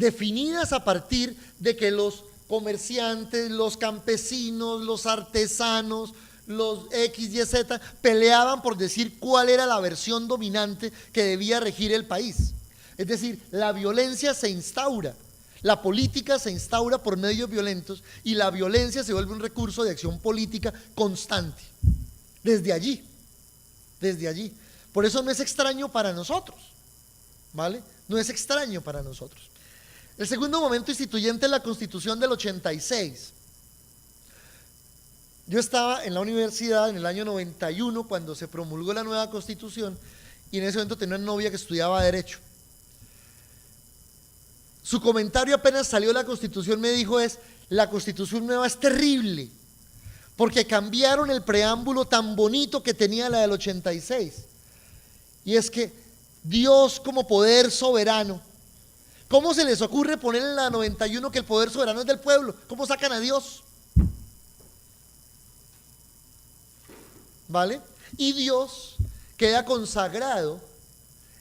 definidas a partir de que los comerciantes, los campesinos, los artesanos, los X, Y, Z, peleaban por decir cuál era la versión dominante que debía regir el país. Es decir, la violencia se instaura, la política se instaura por medios violentos y la violencia se vuelve un recurso de acción política constante. Desde allí. Por eso no es extraño para nosotros, ¿vale? No es extraño para nosotros. El segundo momento instituyente es la Constitución del 86. Yo estaba en la universidad en el año 91 cuando se promulgó la nueva Constitución y en ese momento tenía una novia que estudiaba Derecho. Su comentario apenas salió la Constitución me dijo la Constitución nueva es terrible porque cambiaron el preámbulo tan bonito que tenía la del 86 y es que Dios como poder soberano, ¿cómo se les ocurre poner en la 91 que el poder soberano es del pueblo? ¿Cómo sacan a Dios? ¿Vale? Y Dios queda consagrado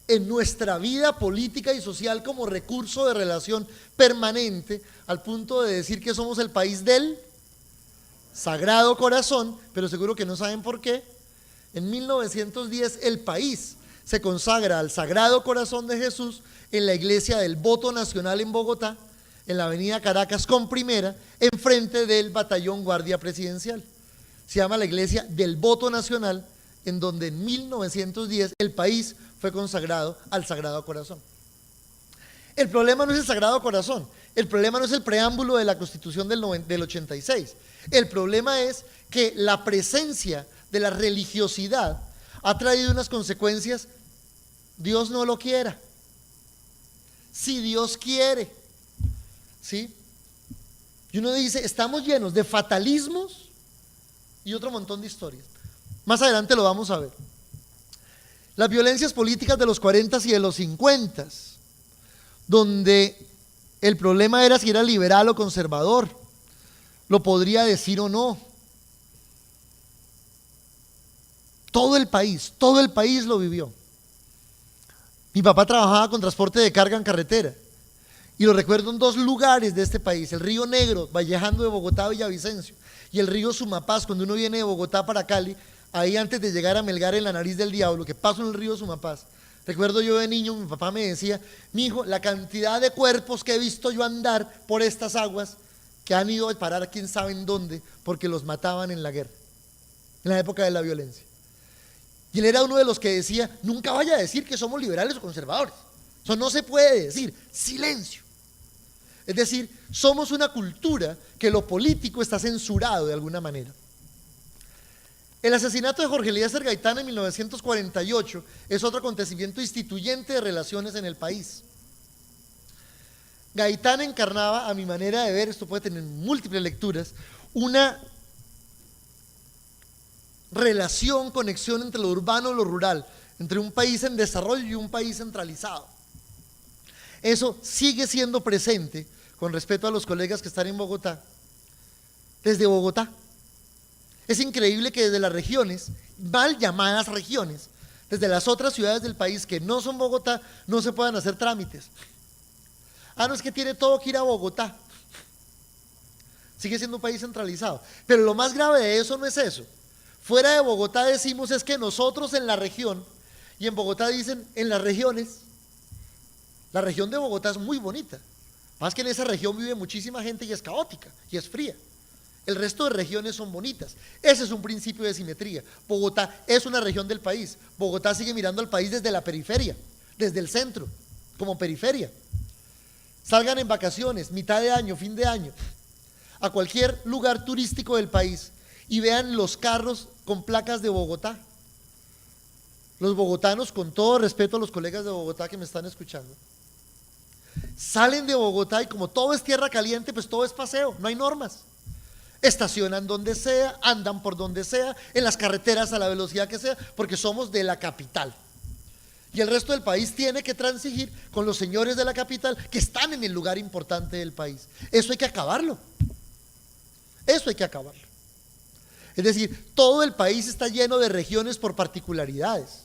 en nuestra vida política y social como recurso de relación permanente, al punto de decir que somos el país del Sagrado Corazón, pero seguro que no saben por qué. En 1910 el país se consagra al Sagrado Corazón de Jesús en la iglesia del Voto Nacional en Bogotá, en la avenida Caracas con Primera, enfrente del batallón Guardia Presidencial. Se llama la iglesia del Voto Nacional, en donde en 1910 el país fue consagrado al Sagrado Corazón. El problema no es el Sagrado Corazón, el problema no es el preámbulo de la Constitución del 86, el problema es que la presencia de la religiosidad ha traído unas consecuencias, Dios no lo quiera, si Dios quiere, ¿sí? Y uno dice, estamos llenos de fatalismos y otro montón de historias. Más adelante lo vamos a ver. Las violencias políticas de los 40s y de los 50s, donde el problema era si era liberal o conservador, lo podría decir o no. Todo el país lo vivió. Mi papá trabajaba con transporte de carga en carretera y lo recuerdo en dos lugares de este país, el Río Negro, vallejando de Bogotá a Villavicencio, y el río Sumapaz, cuando uno viene de Bogotá para Cali, ahí antes de llegar a Melgar en la Nariz del Diablo, que paso en el río Sumapaz. Recuerdo yo de niño, mi papá me decía, mijo, la cantidad de cuerpos que he visto yo andar por estas aguas, que han ido a parar quién sabe en dónde, porque los mataban en la guerra, en la época de la violencia. Y él era uno de los que decía, nunca vaya a decir que somos liberales o conservadores, eso no se puede decir, silencio. Es decir, somos una cultura que lo político está censurado de alguna manera. El asesinato de Jorge Eliezer Gaitán en 1948 es otro acontecimiento instituyente de relaciones en el país. Gaitán encarnaba, a mi manera de ver, esto puede tener múltiples lecturas, una relación, conexión entre lo urbano y lo rural, entre un país en desarrollo y un país centralizado. Eso sigue siendo presente, con respeto a los colegas que están en Bogotá, desde Bogotá. Es increíble que desde las regiones, mal llamadas regiones, desde las otras ciudades del país que no son Bogotá, no se puedan hacer trámites. No es que tiene todo que ir a Bogotá. Sigue siendo un país centralizado. Pero lo más grave de eso no es eso. Fuera de Bogotá decimos es que nosotros en la región, y en Bogotá dicen en las regiones, la región de Bogotá es muy bonita. Más que en esa región vive muchísima gente y es caótica y es fría. El resto de regiones son bonitas. Ese es un principio de simetría. Bogotá es una región del país. Bogotá sigue mirando al país desde la periferia, desde el centro, como periferia. Salgan en vacaciones, mitad de año, fin de año, a cualquier lugar turístico del país y vean los carros con placas de Bogotá. Los bogotanos, con todo respeto a los colegas de Bogotá que me están escuchando, salen de Bogotá y como todo es tierra caliente, pues todo es paseo, no hay normas. Estacionan donde sea, andan por donde sea, en las carreteras a la velocidad que sea, porque somos de la capital. Y el resto del país tiene que transigir con los señores de la capital que están en el lugar importante del país. Eso hay que acabarlo. Eso hay que acabarlo. Es decir, todo el país está lleno de regiones por particularidades.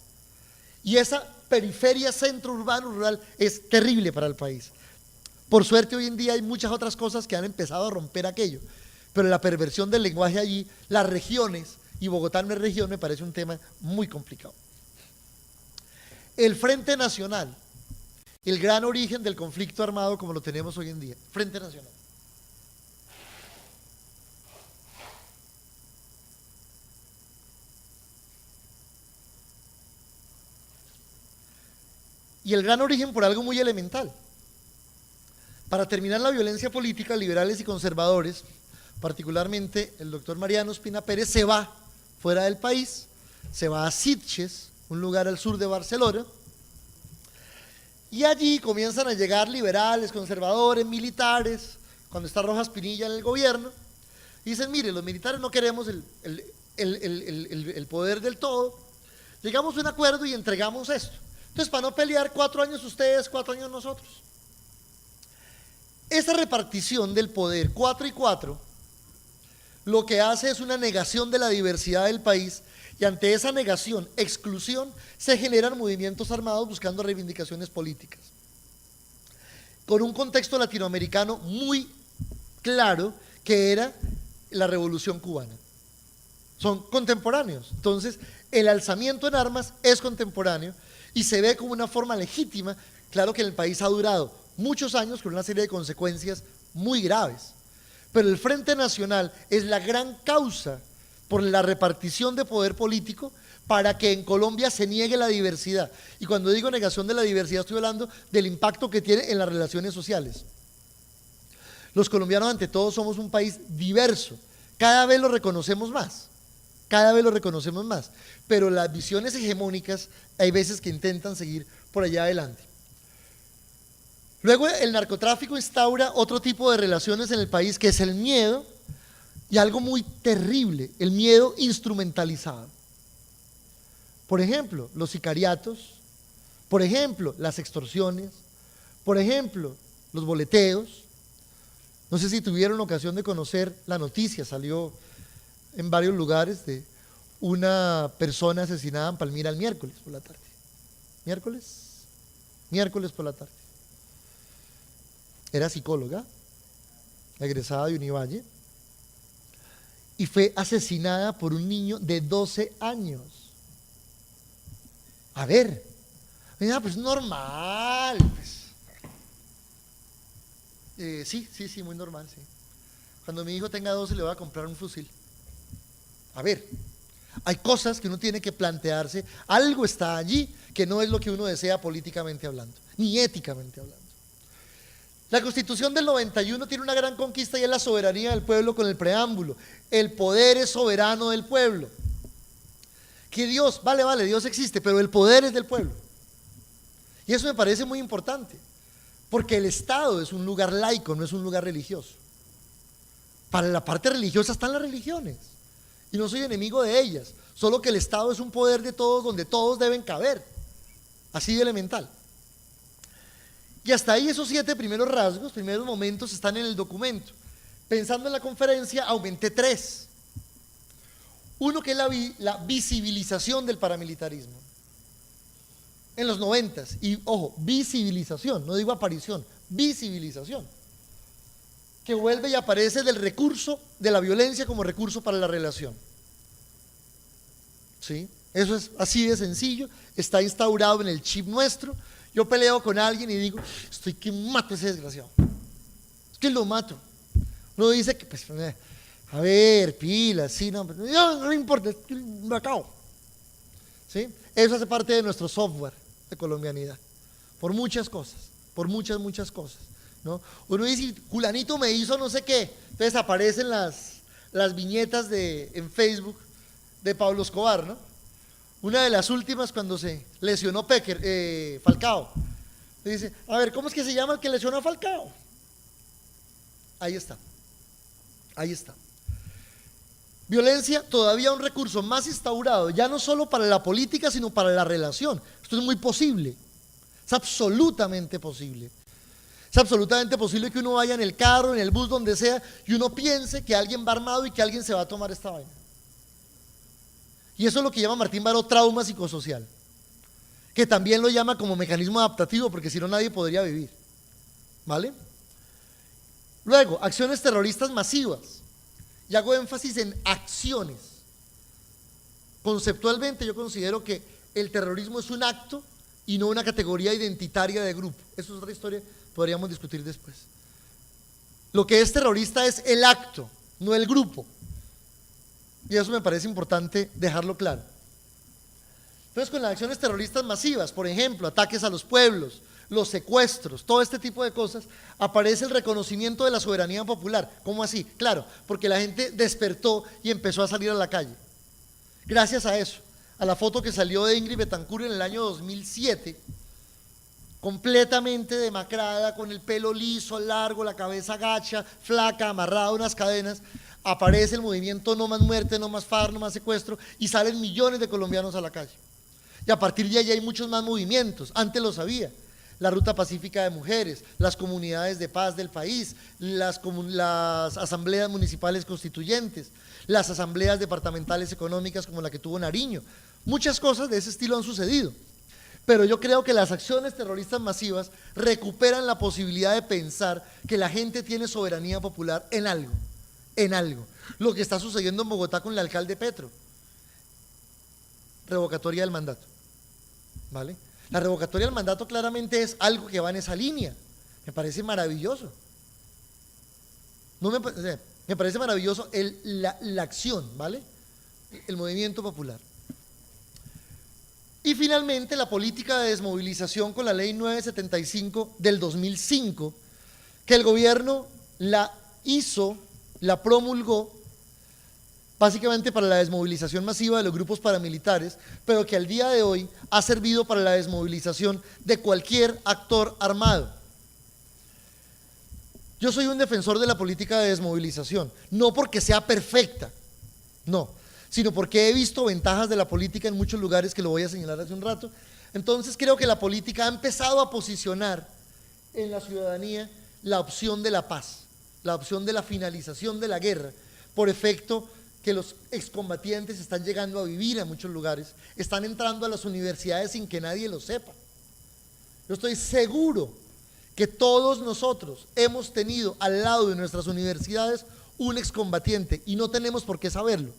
Y esa periferia centro urbano rural es terrible para el país. Por suerte hoy en día hay muchas otras cosas que han empezado a romper aquello, pero la perversión del lenguaje allí, las regiones, y Bogotá no es región, me parece un tema muy complicado. El Frente Nacional, el gran origen del conflicto armado como lo tenemos hoy en día, Frente Nacional. Y el gran origen por algo muy elemental. Para terminar la violencia política, liberales y conservadores, particularmente el doctor Mariano Espina Pérez, se va fuera del país, se va a Sitges, un lugar al sur de Barcelona, y allí comienzan a llegar liberales, conservadores, militares, cuando está Rojas Pinilla en el gobierno, y dicen, mire, los militares no queremos el poder del todo, llegamos a un acuerdo y entregamos esto. Entonces, para no pelear 4 años ustedes, 4 años nosotros. Esa repartición del poder, 4 y 4, lo que hace es una negación de la diversidad del país, y ante esa negación, exclusión, se generan movimientos armados buscando reivindicaciones políticas. Con un contexto latinoamericano muy claro, que era la Revolución Cubana. Son contemporáneos. Entonces, el alzamiento en armas es contemporáneo y se ve como una forma legítima. Claro que el país ha durado muchos años con una serie de consecuencias muy graves, pero el Frente Nacional es la gran causa por la repartición de poder político para que en Colombia se niegue la diversidad. Y cuando digo negación de la diversidad, estoy hablando del impacto que tiene en las relaciones sociales. Los colombianos, ante todo, somos un país diverso, cada vez lo reconocemos más, pero las visiones hegemónicas hay veces que intentan seguir por allá adelante. Luego el narcotráfico instaura otro tipo de relaciones en el país, que es el miedo, y algo muy terrible, el miedo instrumentalizado. Por ejemplo, los sicariatos, por ejemplo, las extorsiones, por ejemplo, los boleteos. No sé si tuvieron ocasión de conocer la noticia, salió en varios lugares, de una persona asesinada en Palmira el miércoles por la tarde. Miércoles por la tarde. Era psicóloga, egresada de Univalle, y fue asesinada por un niño de 12 años. A ver, mira, pues normal. Pues. Sí, muy normal, sí. Cuando mi hijo tenga 12 le voy a comprar un fusil. A ver, hay cosas que uno tiene que plantearse, algo está allí que no es lo que uno desea políticamente hablando, ni éticamente hablando. La Constitución del 91 tiene una gran conquista y es la soberanía del pueblo con el preámbulo. El poder es soberano del pueblo. Que Dios, vale, Dios existe, pero el poder es del pueblo. Y eso me parece muy importante, porque el Estado es un lugar laico, no es un lugar religioso. Para la parte religiosa están las religiones, y no soy enemigo de ellas, solo que el Estado es un poder de todos donde todos deben caber, así de elemental. Y hasta ahí esos 7 primeros rasgos, primeros momentos están en el documento. Pensando en la conferencia, aumenté 3. Uno que es la visibilización del paramilitarismo. En los 90s, y ojo, visibilización, no digo aparición, visibilización. Que vuelve y aparece del recurso de la violencia como recurso para la relación. ¿Sí? Eso es así de sencillo, está instaurado en el chip nuestro. Yo peleo con alguien y digo, estoy que mato a ese desgraciado. Es que lo mato. Uno dice que, pues, a ver, pilas, sí, no importa, es que me acabo. ¿Sí? Eso hace parte de nuestro software de colombianidad. Por muchas cosas, por muchas cosas, ¿no? Uno dice, fulanito me hizo no sé qué. Entonces aparecen las viñetas en Facebook de Pablo Escobar, ¿no? Una de las últimas, cuando se lesionó Falcao, le dice, a ver, ¿cómo es que se llama el que lesionó a Falcao? Ahí está. Violencia, todavía un recurso más instaurado, ya no solo para la política, sino para la relación. Esto es muy posible, es absolutamente posible. Es absolutamente posible que uno vaya en el carro, en el bus, donde sea, y uno piense que alguien va armado y que alguien se va a tomar esta vaina. Y eso es lo que llama Martín Baró trauma psicosocial, que también lo llama como mecanismo adaptativo, porque si no nadie podría vivir, ¿vale? Luego, acciones terroristas masivas. Y hago énfasis en acciones. Conceptualmente yo considero que el terrorismo es un acto y no una categoría identitaria de grupo. Eso es otra historia, podríamos discutir después. Lo que es terrorista es el acto, no el grupo. Y eso me parece importante dejarlo claro. Entonces, con las acciones terroristas masivas, por ejemplo, ataques a los pueblos, los secuestros, todo este tipo de cosas, aparece el reconocimiento de la soberanía popular. ¿Cómo así? Claro, porque la gente despertó y empezó a salir a la calle. Gracias a eso, a la foto que salió de Ingrid Betancourt en el año 2007, completamente demacrada, con el pelo liso, largo, la cabeza gacha, flaca, amarrada a unas cadenas, aparece el movimiento No Más Muerte, No Más FARC, No Más Secuestro, y salen millones de colombianos a la calle. Y a partir de allí hay muchos más movimientos, antes lo sabía. La Ruta Pacífica de Mujeres, las comunidades de paz del país, las asambleas municipales constituyentes, las asambleas departamentales económicas como la que tuvo Nariño. Muchas cosas de ese estilo han sucedido. Pero yo creo que las acciones terroristas masivas recuperan la posibilidad de pensar que la gente tiene soberanía popular en algo, en algo. Lo que está sucediendo en Bogotá con el alcalde Petro. Revocatoria del mandato, ¿vale? La revocatoria del mandato claramente es algo que va en esa línea. Me parece maravilloso. Me parece maravilloso la acción, ¿vale? El movimiento popular. Y finalmente la política de desmovilización con la ley 975 del 2005, que el gobierno la hizo, la promulgó, básicamente para la desmovilización masiva de los grupos paramilitares, pero que al día de hoy ha servido para la desmovilización de cualquier actor armado. Yo soy un defensor de la política de desmovilización, no porque sea perfecta, no, sino porque he visto ventajas de la política en muchos lugares que lo voy a señalar hace un rato. Entonces creo que la política ha empezado a posicionar en la ciudadanía la opción de la paz, la opción de la finalización de la guerra, por efecto que los excombatientes están llegando a vivir a muchos lugares, están entrando a las universidades sin que nadie lo sepa. Yo estoy seguro que todos nosotros hemos tenido al lado de nuestras universidades un excombatiente y no tenemos por qué saberlo,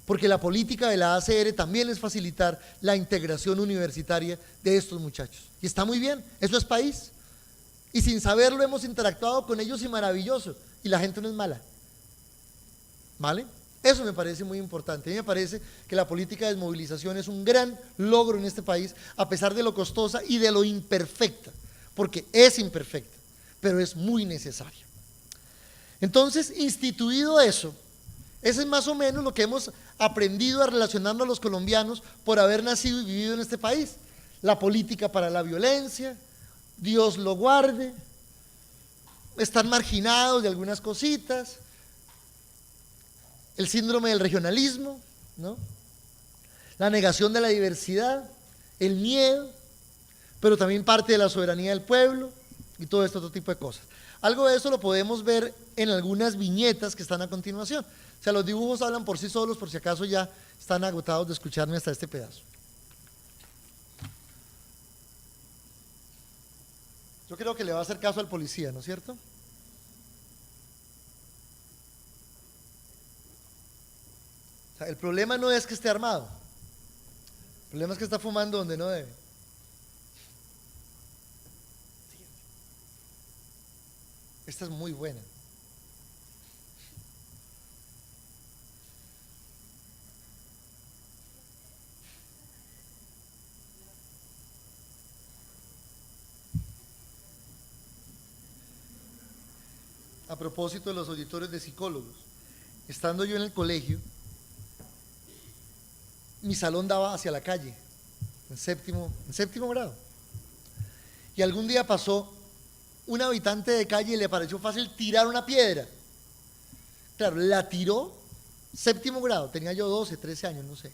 porque la política de la ACR también es facilitar la integración universitaria de estos muchachos. Y está muy bien, eso es país. Y sin saberlo hemos interactuado con ellos y maravilloso, y la gente no es mala, ¿vale? Eso me parece muy importante. A mí me parece que la política de desmovilización es un gran logro en este país, a pesar de lo costosa y de lo imperfecta, porque es imperfecta, pero es muy necesaria. Entonces, instituido eso, ese es más o menos lo que hemos aprendido a relacionarnos a los colombianos por haber nacido y vivido en este país. La política para la violencia, Dios lo guarde, están marginados de algunas cositas, el síndrome del regionalismo, ¿no? La negación de la diversidad, el miedo, pero también parte de la soberanía del pueblo y todo este otro tipo de cosas. Algo de eso lo podemos ver en algunas viñetas que están a continuación. O sea, los dibujos hablan por sí solos, por si acaso ya están agotados de escucharme hasta este pedazo. Yo creo que le va a hacer caso al policía, ¿no es cierto? O sea, el problema no es que esté armado, el problema es que está fumando donde no debe. Esta es muy buena. A propósito de los auditores de psicólogos, estando yo en el colegio, mi salón daba hacia la calle, en séptimo grado. Y algún día pasó un habitante de calle y le pareció fácil tirar una piedra. Claro, la tiró, séptimo grado, tenía yo 12, 13 años, no sé.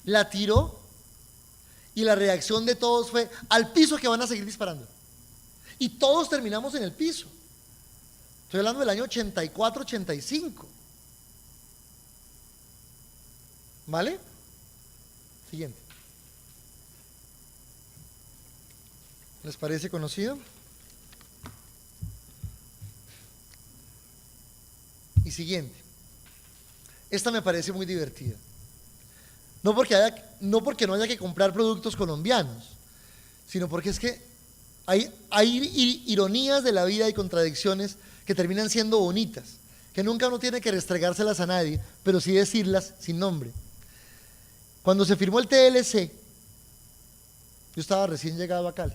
La tiró y la reacción de todos fue: al piso, que van a seguir disparando. Y todos terminamos en el piso. Estoy hablando del año 84, 85. ¿Vale? Siguiente. ¿Les parece conocido? y siguiente. Esta me parece muy divertida. No porque no haya que comprar productos colombianos, sino porque es que hay ironías de la vida y contradicciones que terminan siendo bonitas, que nunca uno tiene que restregárselas a nadie, pero sí decirlas sin nombre. Cuando se firmó el TLC, yo estaba recién llegado a Cali,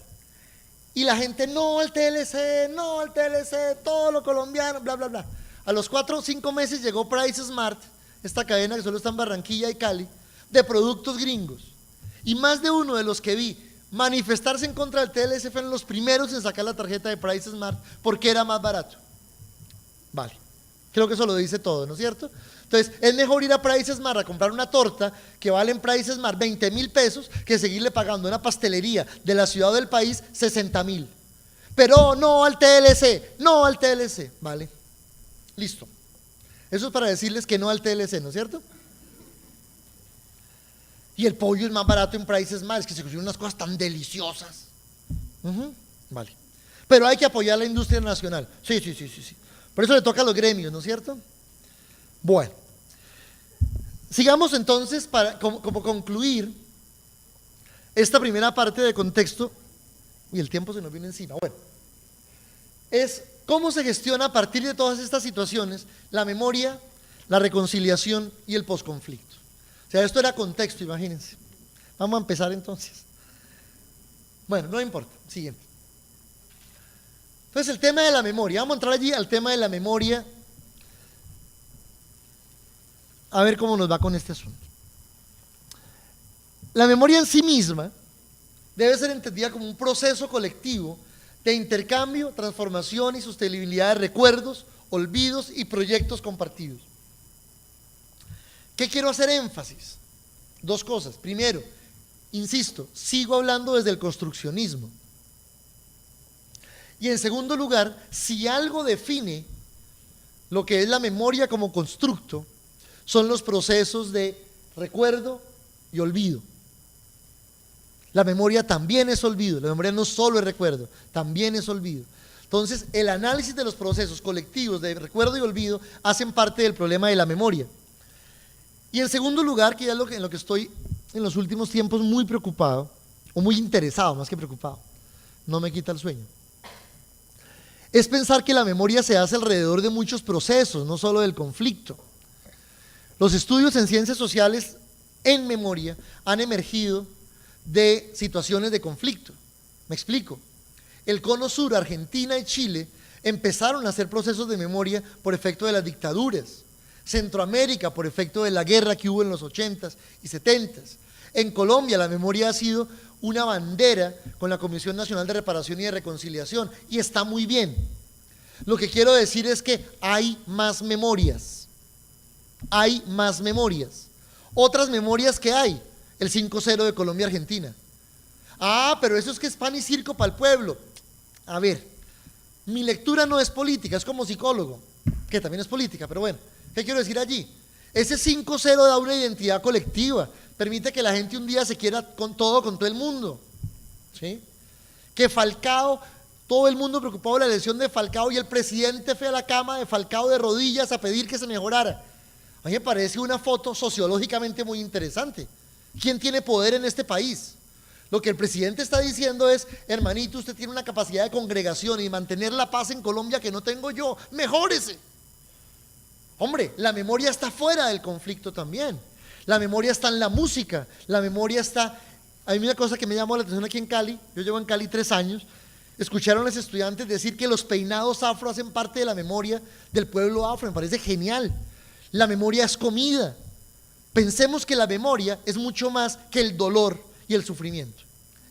y la gente, no al TLC, no al TLC, todo lo colombiano, bla, bla, bla. A los 4 o 5 meses llegó Price Smart, esta cadena que solo está en Barranquilla y Cali, de productos gringos. Y más de uno de los que vi manifestarse en contra del TLC fueron los primeros en sacar la tarjeta de Price Smart porque era más barato. Vale, creo que eso lo dice todo, ¿no es cierto? Entonces, es mejor ir a Price Smart a comprar una torta que vale en Price Smart 20.000 pesos que seguirle pagando a una pastelería de la ciudad del país 60.000. Pero no al TLC, no al TLC, ¿vale? Listo. Eso es para decirles que no al TLC, ¿no es cierto? Y el pollo es más barato en Price Smart, es que se consiguen unas cosas tan deliciosas. Vale. Pero hay que apoyar la industria nacional. Sí. Por eso le toca a los gremios, ¿no es cierto? Bueno. Sigamos entonces para como concluir esta primera parte de contexto. Y el tiempo se nos viene encima. Bueno. Es cómo se gestiona a partir de todas estas situaciones la memoria, la reconciliación y el posconflicto. O sea, esto era contexto, imagínense. Vamos a empezar entonces. Bueno, no importa, siguiente. Entonces el tema de la memoria, vamos a entrar allí al tema de la memoria, a ver cómo nos va con este asunto. La memoria en sí misma debe ser entendida como un proceso colectivo de intercambio, transformación y sostenibilidad de recuerdos, olvidos y proyectos compartidos. ¿Qué quiero hacer énfasis? Dos cosas. Primero, insisto, sigo hablando desde el construccionismo. Y en segundo lugar, si algo define lo que es la memoria como constructo, son los procesos de recuerdo y olvido. La memoria también es olvido, la memoria no solo es recuerdo, también es olvido. Entonces, el análisis de los procesos colectivos de recuerdo y olvido hacen parte del problema de la memoria. Y en segundo lugar, que ya es en lo que estoy en los últimos tiempos muy preocupado, o muy interesado más que preocupado, no me quita el sueño, es pensar que la memoria se hace alrededor de muchos procesos, no solo del conflicto. Los estudios en ciencias sociales en memoria han emergido de situaciones de conflicto. Me explico. El Cono Sur, Argentina y Chile empezaron a hacer procesos de memoria por efecto de las dictaduras. Centroamérica por efecto de la guerra que hubo en los 80s y 70s. En Colombia la memoria ha sido una bandera con la Comisión Nacional de Reparación y de Reconciliación y está muy bien. Lo que quiero decir es que hay más memorias. Hay más memorias. Otras memorias que hay, el 5-0 de Colombia-Argentina. Ah, pero eso es que es pan y circo para el pueblo. A ver, mi lectura no es política, es como psicólogo, que también es política, pero bueno. ¿Qué quiero decir allí? Ese 5-0 da una identidad colectiva, permite que la gente un día se quiera con todo el mundo. ¿Sí? Que Falcao, todo el mundo preocupado de la elección de Falcao y el presidente fue a la cama de Falcao de rodillas a pedir que se mejorara. A mí me parece una foto sociológicamente muy interesante. ¿Quién tiene poder en este país? Lo que el presidente está diciendo es, hermanito, usted tiene una capacidad de congregación y mantener la paz en Colombia que no tengo yo, mejórese. Hombre, la memoria está fuera del conflicto también. La memoria está en la música, la memoria está... Hay una cosa que me llamó la atención aquí en Cali, yo llevo en Cali 3 años, escucharon a los estudiantes decir que los peinados afro hacen parte de la memoria del pueblo afro, me parece genial. La memoria es comida. Pensemos que la memoria es mucho más que el dolor y el sufrimiento.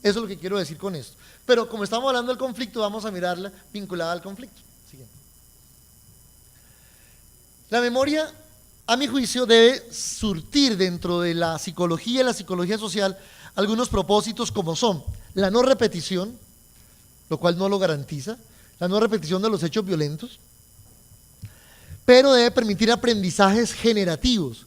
Eso es lo que quiero decir con esto. Pero como estamos hablando del conflicto, vamos a mirarla vinculada al conflicto. Siguiente. La memoria, a mi juicio, debe surtir dentro de la psicología y la psicología social algunos propósitos como son la no repetición, lo cual no lo garantiza, la no repetición de los hechos violentos, pero debe permitir aprendizajes generativos,